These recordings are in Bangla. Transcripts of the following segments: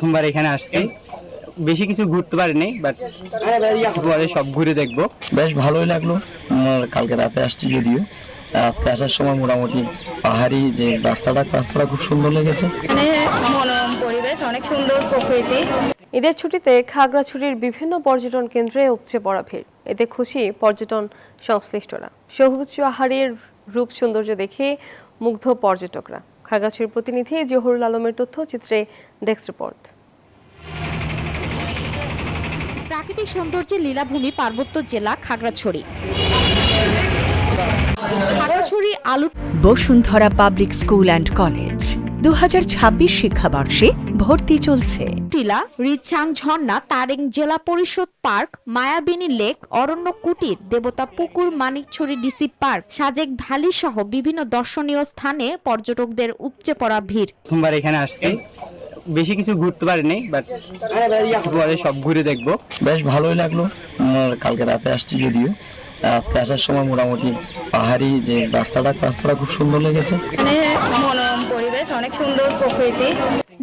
প্রথমবার এখানে আসছি, বেশি কিছু ঘুরতে পারিনি, বাট পরে সব ঘুরে দেখবো। বেশ ভালোই লাগলো। কালকে রাতে আসছি যদিও, আজকে আসার সময় মোটামুটি পাহাড়ি যে রাস্তাটা খুব সুন্দর লেগেছে। মনোরম পরিবেশ, অনেক সুন্দর প্রকৃতি। ঈদের ছুটিতে খাগড়াছড়ির বিভিন্ন পর্যটন কেন্দ্রে উপচে পড়া ভিড়। এতে খুশি পর্যটন সংশ্লিষ্টরা। সবুজ পাহাড়ের রূপ সৌন্দর্য দেখে মুগ্ধ পর্যটকরা। খাগড়াছড়ির প্রতিনিধি জহুরুল আলমের তথ্যচিত্রে ডেস্ক রিপোর্ট। প্রাকৃতিক সৌন্দর্যে লীলাভূমি পার্বত্য জেলা Khagrachari. Khagrachari Bashundhara public school and college 2026 শিক্ষাবর্ষে ভর্তি চলছে। টিলা, রিচাং ঝর্ণা, তারেং জেলা পরিষদ পার্ক, মায়াবিনী লেক, অরণ্য কুটির, দেবতা পুকুর, Manikchhari DC park, Sajek valley সহ বিভিন্ন দর্শনীয় স্থানে পর্যটকদের উপচে পড়া ভিড়। প্রথমবার এখানে আসছি, বেশি কিছু ঘুরতে পারিনি, বাট পরে সব ঘুরে দেখবো। বেশ ভালোই লাগলো। কালকে রাতে আসছি যদিও, আজকে আসার সময় মোটামুটি পাহাড়ি যে রাস্তাটা খুব সুন্দর লেগেছে। মনোরম পরিবেশ, অনেক সুন্দর প্রকৃতি।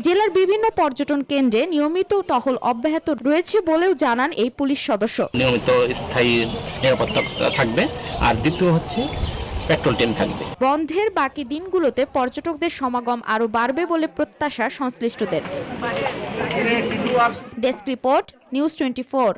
জেলার বিভিন্ন পর্যটন কেন্দ্রে নিয়মিত টহল অব্যাহত রয়েছে বলেও জানান এই পুলিশ সদস্য। নিয়মিত স্থায়ী নিরাপত্তা থাকবে, আর দ্বিতীয় হচ্ছে পেট্রোল টিম থাকবে। বন্ধের বাকি দিনগুলোতে পর্যটকদের সমাগম আরও বাড়বে বলে প্রত্যাশা সংশ্লিষ্টদের। Desk report, news 24।